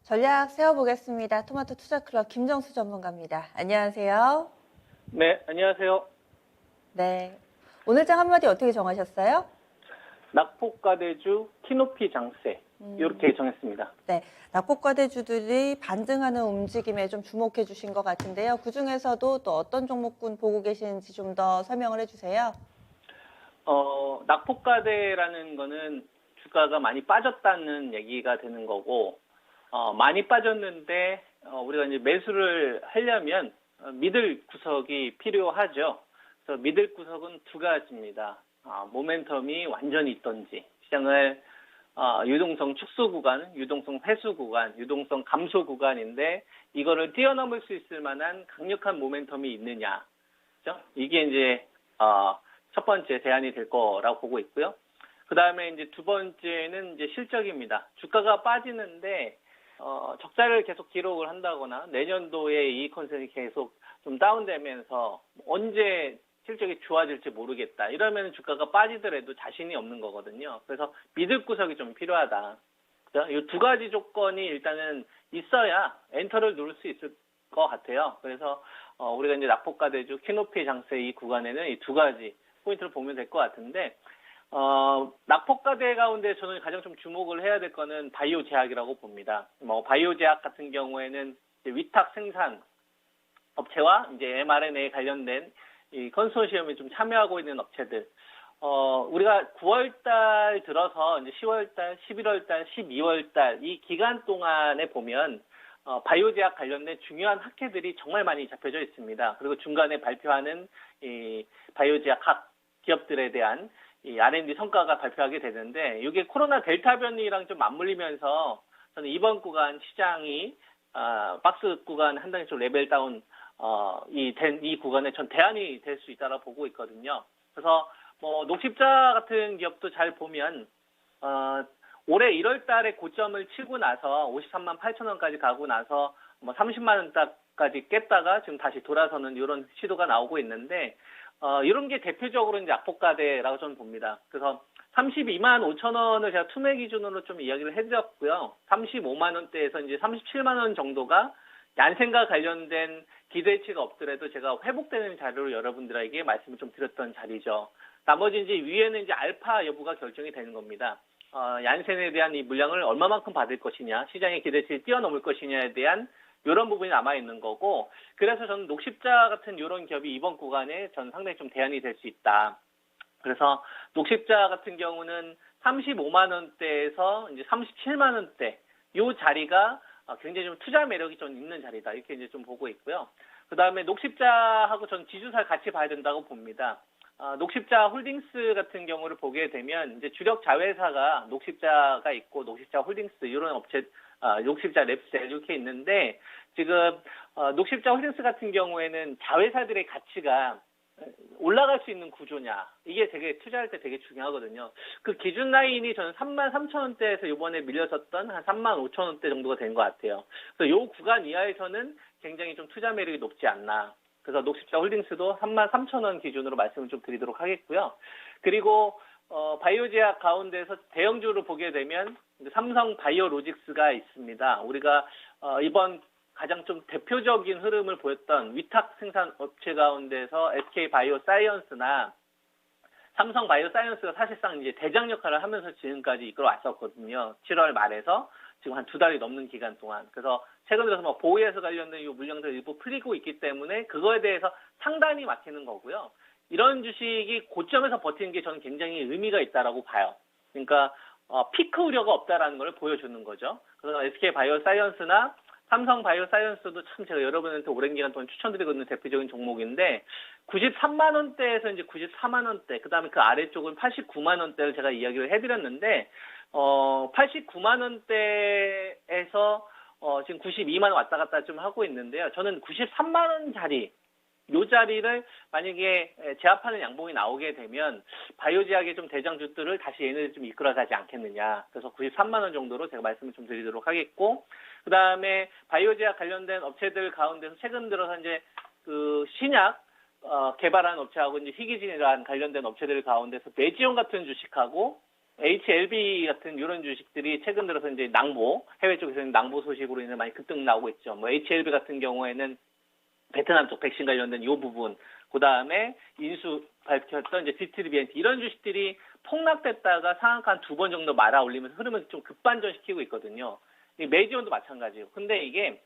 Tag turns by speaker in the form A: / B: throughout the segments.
A: 전략 세워보겠습니다. 토마토 투자클럽 김정수 전문가입니다. 안녕하세요.
B: 네, 안녕하세요.
A: 네. 오늘 장 한마디 어떻게 정하셨어요?
B: 낙폭과대주 키높이 장세 이렇게 정했습니다.
A: 네. 낙폭과대주들이 반등하는 움직임에 좀 주목해 주신 것 같은데요. 그중에서도 또 어떤 종목군 보고 계시는지 좀 더 설명을 해주세요.
B: 낙폭과대라는 거는 주가가 많이 빠졌다는 얘기가 되는 거고, 많이 빠졌는데 우리가 이제 매수를 하려면 믿을 구석이 필요하죠. 그래서 믿을 구석은 두 가지입니다. 모멘텀이 완전히 있던지, 시장을 유동성 축소 구간, 유동성 회수 구간, 유동성 감소 구간인데 이거를 뛰어넘을 수 있을 만한 강력한 모멘텀이 있느냐, 그죠? 이게 이제 첫 번째 대안이 될 거라고 보고 있고요. 그 다음에 이제 두 번째는 이제 실적입니다. 주가가 빠지는데 적자를 계속 기록을 한다거나 내년도에 이익 컨센이 계속 좀 다운되면서 언제 실적이 좋아질지 모르겠다. 이러면 주가가 빠지더라도 자신이 없는 거거든요. 그래서 믿을 구석이 좀 필요하다. 이 두 가지 조건이 일단은 있어야 엔터를 누를 수 있을 것 같아요. 그래서 우리가 이제 낙폭과대주 키높이 장세 이 구간에는 이 두 가지 포인트를 보면 될 것 같은데, 낙폭과대 가운데 저는 가장 좀 주목을 해야 될 거는 바이오 제약이라고 봅니다. 바이오 제약 같은 경우에는 위탁 생산 업체와 이제 mRNA에 관련된 이 컨소시엄에 좀 참여하고 있는 업체들. 우리가 9월달 들어서 이제 10월달, 11월달, 12월달 이 기간 동안에 보면 바이오 제약 관련된 중요한 학회들이 정말 많이 잡혀져 있습니다. 그리고 중간에 발표하는 이 바이오 제약 학 기업들에 대한 이 R&D 성과가 발표하게 되는데, 이게 코로나 델타 변이랑 좀 맞물리면서 저는 이번 구간 시장이 박스 구간 한 단계 좀 레벨 다운 이 구간에 전 대안이 될 수 있다고 보고 있거든요. 그래서 녹십자 같은 기업도 잘 보면 올해 1월 달에 고점을 치고 나서 53만 8천 원까지 가고 나서 30만 원까지 깼다가 지금 다시 돌아서는 이런 시도가 나오고 있는데, 이런 게 대표적으로 이제 낙폭과대라고 저는 봅니다. 그래서 32만 5천 원을 제가 투매 기준으로 좀 이야기를 해드렸고요. 35만 원대에서 이제 37만 원 정도가 얀센과 관련된 기대치가 없더라도 제가 회복되는 자료를 여러분들에게 말씀을 좀 드렸던 자리죠. 나머지 이제 위에는 이제 알파 여부가 결정이 되는 겁니다. 얀센에 대한 이 물량을 얼마만큼 받을 것이냐, 시장의 기대치를 뛰어넘을 것이냐에 대한 이런 부분이 남아있는 거고, 그래서 저는 녹십자 같은 이런 기업이 이번 구간에 저는 상당히 좀 대안이 될 수 있다. 그래서 녹십자 같은 경우는 35만 원대에서 이제 37만 원대 이 자리가 굉장히 좀 투자 매력이 좀 있는 자리다. 이렇게 이제 좀 보고 있고요. 그 다음에 녹십자하고 저는 지주사를 같이 봐야 된다고 봅니다. 녹십자 홀딩스 같은 경우를 보게 되면 이제 주력 자회사가 녹십자가 있고 녹십자 홀딩스 이런 업체, 녹십자 랩셀 이렇게 있는데, 지금 녹십자 홀딩스 같은 경우에는 자회사들의 가치가 올라갈 수 있는 구조냐, 이게 되게 투자할 때 되게 중요하거든요. 그 기준 라인이 저는 3만 3천 원대에서 이번에 밀렸었던 한 3만 5천 원대 정도가 된 것 같아요. 그래서 이 구간 이하에서는 굉장히 좀 투자 매력이 높지 않나. 그래서 녹십자 홀딩스도 3만 3천 원 기준으로 말씀을 좀 드리도록 하겠고요. 그리고 바이오 제약 가운데서 대형주로 보게 되면 삼성 바이오로직스가 있습니다. 우리가 이번 가장 좀 대표적인 흐름을 보였던 위탁 생산 업체 가운데서 SK 바이오사이언스나 삼성 바이오사이언스가 사실상 이제 대장 역할을 하면서 지금까지 이끌어 왔었거든요. 7월 말에서 지금 한 두 달이 넘는 기간 동안. 그래서 최근 들어서 보호에서 관련된 이 물량들 일부 풀리고 있기 때문에 그거에 대해서 상단이 막히는 거고요. 이런 주식이 고점에서 버티는 게 저는 굉장히 의미가 있다라고 봐요. 그러니까 피크 우려가 없다라는 걸 보여주는 거죠. 그래서 SK 바이오사이언스나 삼성 바이오사이언스도 참 제가 여러분한테 오랜 기간 동안 추천드리고 있는 대표적인 종목인데, 93만 원대에서 이제 94만 원대, 그 다음에 그 아래쪽은 89만 원대를 제가 이야기를 해드렸는데, 89만 원대에서 지금 92만 원 왔다 갔다 좀 하고 있는데요. 저는 93만 원 자리, 요 자리를 만약에 제압하는 양봉이 나오게 되면 바이오 제약의 좀 대장주들을 다시 얘네들 좀 이끌어가지 않겠느냐. 그래서 93만 원 정도로 제가 말씀을 좀 드리도록 하겠고, 그 다음에 바이오 제약 관련된 업체들 가운데서 최근 들어서 이제 그 신약 개발한 업체하고 이제 희귀진이란 관련된 업체들 가운데서 메지온 같은 주식하고 HLB 같은 이런 주식들이 최근 들어서 이제 낭보, 해외 쪽에서는 낭보 소식으로 인해 많이 급등 나오고 있죠. 뭐 HLB 같은 경우에는 베트남 쪽 백신 관련된 이 부분, 그 다음에 인수 밝혔던 이제 디트리비엔트 이런 주식들이 폭락됐다가 상한가 한 2번 정도 말아 올리면서 흐름을 좀 급반전시키고 있거든요. 이 메이지온도 마찬가지예요. 근데 이게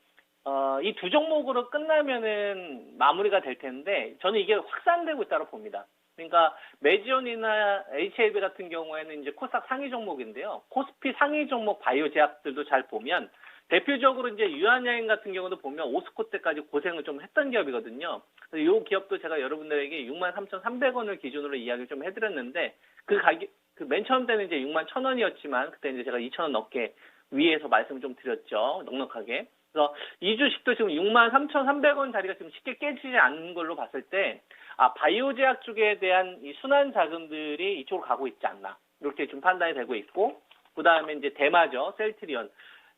B: 이 두 종목으로 끝나면은 마무리가 될 텐데 저는 이게 확산되고 있다고 봅니다. 그러니까 메지온이나 HLB 같은 경우에는 이제 코스닥 상위 종목인데요. 코스피 상위 종목 바이오 제약들도 잘 보면 대표적으로 이제 유한양행 같은 경우도 보면 오스코 때까지 고생을 좀 했던 기업이거든요. 이 기업도 제가 여러분들에게 63,300원을 기준으로 이야기를 좀 해드렸는데 그 가격 그 맨 처음 때는 이제 61,000원이었지만 그때 이제 제가 2,000원 넘게 위에서 말씀을 좀 드렸죠. 넉넉하게. 그래서 이 주식도 지금 63,300원 자리가 지금 쉽게 깨지지 않는 걸로 봤을 때 바이오 제약 쪽에 대한 이 순환 자금들이 이쪽으로 가고 있지 않나. 이렇게 좀 판단이 되고 있고 그다음에 이제 대마죠. 셀트리온.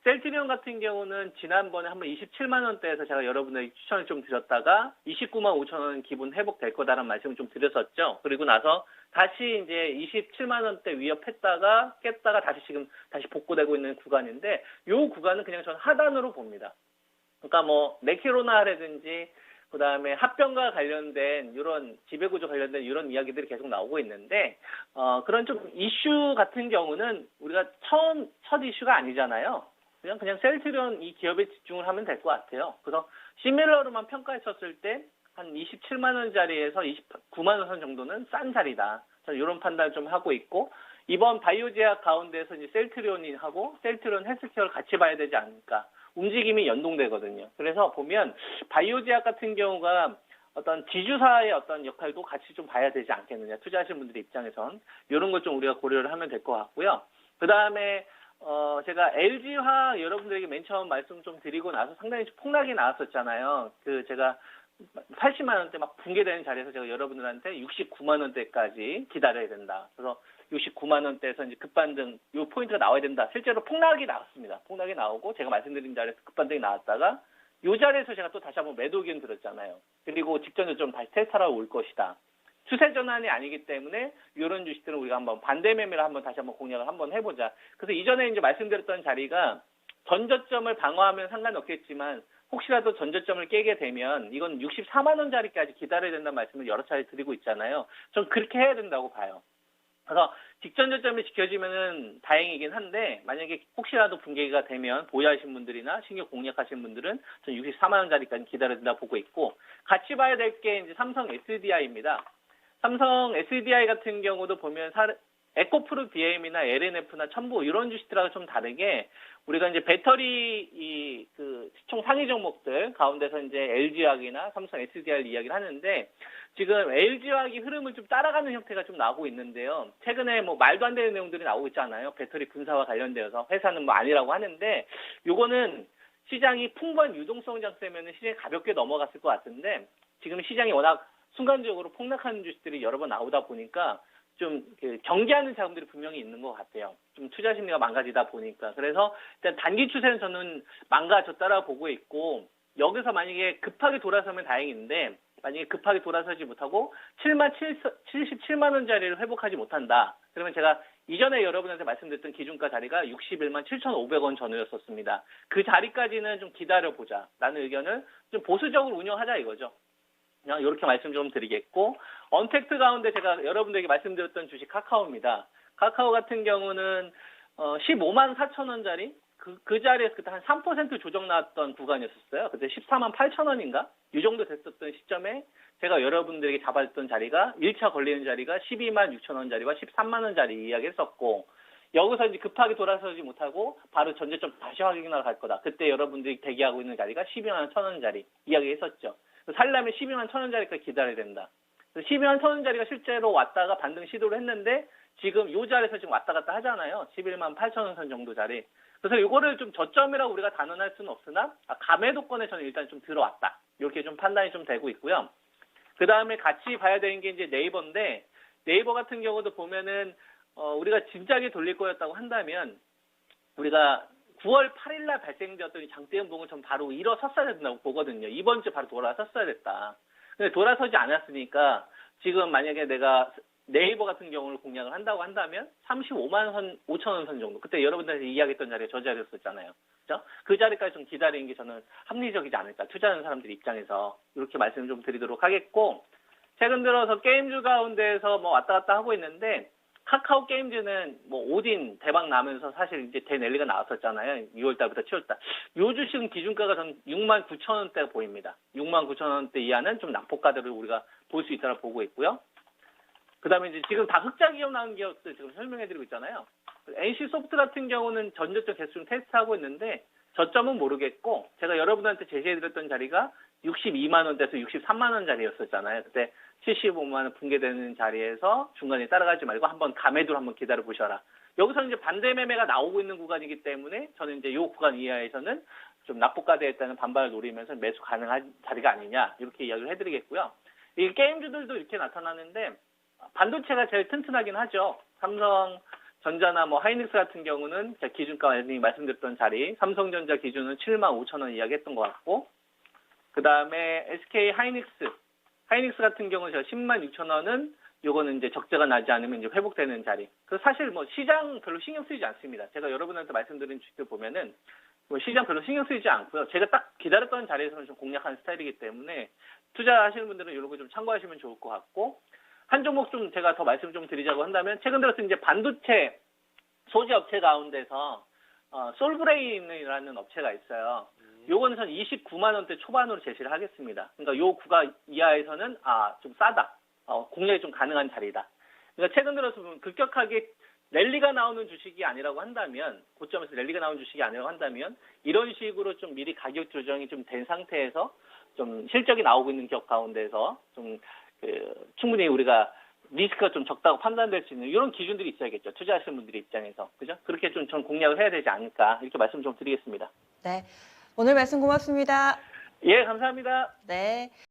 B: 셀트리온 같은 경우는 지난번에 한번 27만 원대에서 제가 여러분에게 추천을 좀 드렸다가 29만 5천 원 기분 회복될 거다라는 말씀을 좀 드렸었죠. 그리고 나서 다시 이제 27만 원대 위협했다가 깼다가 다시 복구되고 있는 구간인데 이 구간은 그냥 저는 하단으로 봅니다. 그러니까 뭐 네키로나라든지 그다음에 합병과 관련된 이런 지배구조 관련된 이런 이야기들이 계속 나오고 있는데 그런 좀 이슈 같은 경우는 우리가 첫 이슈가 아니잖아요. 그냥 셀트리온 이 기업에 집중을 하면 될 것 같아요. 그래서 시밀러로만 평가했었을 때 한 27만 원짜리에서 29만 원 선 정도는 싼 자리다. 저는 이런 판단을 좀 하고 있고 이번 바이오 제약 가운데서 이제 셀트리온하고 셀트리온 헬스케어를 같이 봐야 되지 않을까. 움직임이 연동되거든요. 그래서 보면 바이오 제약 같은 경우가 어떤 지주사의 어떤 역할도 같이 좀 봐야 되지 않겠느냐. 투자하시는 분들의 입장에선 이런 것 좀 우리가 고려를 하면 될 것 같고요. 그 다음에 제가 LG화 여러분들에게 맨 처음 말씀 좀 드리고 나서 상당히 폭락이 나왔었잖아요. 제가 80만 원대 막 붕괴되는 자리에서 제가 여러분들한테 69만 원대까지 기다려야 된다. 그래서 69만 원대에서 이제 급반등 요 포인트가 나와야 된다. 실제로 폭락이 나왔습니다. 폭락이 나오고 제가 말씀드린 자리에서 급반등이 나왔다가 요 자리에서 제가 또 다시 한번 매도 의견 들었잖아요. 그리고 직전 저점 다시 테스트하러 올 것이다. 추세 전환이 아니기 때문에 이런 주식들은 우리가 한번 반대 매매를 한번 다시 한번 공략을 한번 해보자. 그래서 이전에 이제 말씀드렸던 자리가 전저점을 방어하면 상관없겠지만 혹시라도 전저점을 깨게 되면 이건 64만 원짜리까지 기다려야 된다는 말씀을 여러 차례 드리고 있잖아요. 전 그렇게 해야 된다고 봐요. 그래서 직전 저점이 지켜지면은 다행이긴 한데 만약에 혹시라도 붕괴가 되면 보유하신 분들이나 신규 공략하신 분들은 전 64만 원짜리까지 기다려야 된다 보고 있고 같이 봐야 될 게 이제 삼성 SDI입니다. 삼성 SDI 같은 경우도 보면 에코프로 BM이나 LNF나 첨보 이런 주식들하고 좀 다르게 우리가 이제 배터리 총 상위 종목들 가운데서 이제 LG화학이나 삼성 SDI를 이야기를 하는데 지금 LG화학이 흐름을 좀 따라가는 형태가 좀 나오고 있는데요. 최근에 뭐 말도 안 되는 내용들이 나오고 있잖아요. 배터리 분사와 관련되어서 회사는 뭐 아니라고 하는데 요거는 시장이 풍부한 유동성 장세면은 시장이 가볍게 넘어갔을 것 같은데 지금 시장이 워낙 순간적으로 폭락하는 주식들이 여러 번 나오다 보니까 좀 경계하는 자금들이 분명히 있는 것 같아요. 좀 투자 심리가 망가지다 보니까. 그래서 일단 단기 추세는 저는 망가졌다라고 보고 있고 여기서 만약에 급하게 돌아서면 다행인데 만약에 급하게 돌아서지 못하고 77만 원짜리를 회복하지 못한다. 그러면 제가 이전에 여러분한테 말씀드렸던 기준가 자리가 61만 7,500원 전후였었습니다. 그 자리까지는 좀 기다려보자 라는 의견을 좀 보수적으로 운영하자 이거죠. 그냥 이렇게 말씀 좀 드리겠고 언택트 가운데 제가 여러분들에게 말씀드렸던 주식 카카오입니다. 카카오 같은 경우는 15만 4천 원짜리 그 자리에서 그때 한 3% 조정 나왔던 구간이었었어요. 그때 14만 8천 원인가? 이 정도 됐었던 시점에 제가 여러분들에게 잡았던 자리가 1차 걸리는 자리가 12만 6천 원짜리와 13만 원짜리 이야기했었고 여기서 이제 급하게 돌아서지 못하고 바로 전제점 다시 확인하러 갈 거다. 그때 여러분들이 대기하고 있는 자리가 12만 1천 원짜리 이야기했었죠. 살려면 12만 1천 원짜리까지 기다려야 된다. 12만 1천 원짜리가 실제로 왔다가 반등 시도를 했는데 지금 이 자리에서 지금 왔다 갔다 하잖아요. 11만 8천 원 선 정도 자리. 그래서 이거를 좀 저점이라고 우리가 단언할 수는 없으나 감매도권에 저는 일단 좀 들어왔다. 이렇게 좀 판단이 좀 되고 있고요. 그 다음에 같이 봐야 되는 게 이제 네이버인데 네이버 같은 경우도 보면은 우리가 진작에 돌릴 거였다고 한다면 우리가 9월 8일 날 발생되었던 장대 연봉을 전 바로 일어섰어야 된다고 보거든요. 이번 주에 바로 돌아섰어야 됐다. 근데 돌아서지 않았으니까 지금 만약에 내가 네이버 같은 경우를 공략을 한다고 한다면 35만 원, 5천 원 선 정도. 그때 여러분들한테 이야기했던 자리가 저 자리였었잖아요. 그죠? 그 자리까지 좀 기다리는 게 저는 합리적이지 않을까. 투자하는 사람들 입장에서 이렇게 말씀을 좀 드리도록 하겠고, 최근 들어서 게임주 가운데에서 뭐 왔다 갔다 하고 있는데, 카카오 게임즈는 뭐 오딘 대박 나면서 사실 이제 대랠리가 나왔었잖아요. 6월 달부터 7월 달. 요 주식은 기준가가 전 6만 9천 원대가 보입니다. 6만 9천 원대 이하는 좀 낙폭가들을 우리가 볼 수 있다고 보고 있고요. 그다음에 이제 지금 다 흑자 기업 나온 기업들 지금 설명해드리고 있잖아요. NC 소프트 같은 경우는 전저점 개수 좀 테스트하고 있는데 저점은 모르겠고, 제가 여러분한테 제시해드렸던 자리가 62만 원대에서 63만 원 자리였었잖아요. 그때 75만 원 붕괴되는 자리에서 중간에 따라가지 말고 한번 감매도를 한번 기다려 보셔라. 여기서 이제 반대 매매가 나오고 있는 구간이기 때문에 저는 이제 이 구간 이하에서는 좀 낙폭가되어 있다는 반발을 노리면서 매수 가능한 자리가 아니냐 이렇게 이야기를 해드리겠고요. 이 게임주들도 이렇게 나타나는데 반도체가 제일 튼튼하긴 하죠. 삼성전자나 뭐 하이닉스 같은 경우는 제가 기준가 말씀드렸던 자리, 삼성전자 기준은 7만 5천 원 이야기했던 것 같고, 그 다음에 SK 하이닉스 같은 경우는 제가 10만 6천 원은 요거는 이제 적자가 나지 않으면 이제 회복되는 자리. 그 사실 뭐 시장 별로 신경 쓰이지 않습니다. 제가 여러분한테 말씀드린 주식들 보면은 뭐 시장 별로 신경 쓰이지 않고요. 제가 딱 기다렸던 자리에서는 좀 공략하는 스타일이기 때문에 투자하시는 분들은 이런 거 좀 참고하시면 좋을 것 같고, 한 종목 좀 제가 더 말씀 좀 드리자고 한다면 최근 들어서 이제 반도체 소재 업체 가운데서 솔브레인이라는 업체가 있어요. 요거는 전 29만 원대 초반으로 제시를 하겠습니다. 그러니까 요 구가 이하에서는 좀 싸다. 공략이 좀 가능한 자리다. 그러니까 최근 들어서 보면 급격하게 랠리가 나오는 주식이 아니라고 한다면, 고점에서 랠리가 나오는 주식이 아니라고 한다면 이런 식으로 좀 미리 가격 조정이 좀 된 상태에서 좀 실적이 나오고 있는 기업 가운데서 좀 충분히 우리가 리스크가 좀 적다고 판단될 수 있는 이런 기준들이 있어야겠죠. 투자하시는 분들의 입장에서. 그죠? 그렇게 좀 전 공략을 해야 되지 않을까. 이렇게 말씀 좀 드리겠습니다.
A: 네. 오늘 말씀 고맙습니다.
B: 예, 감사합니다.
A: 네.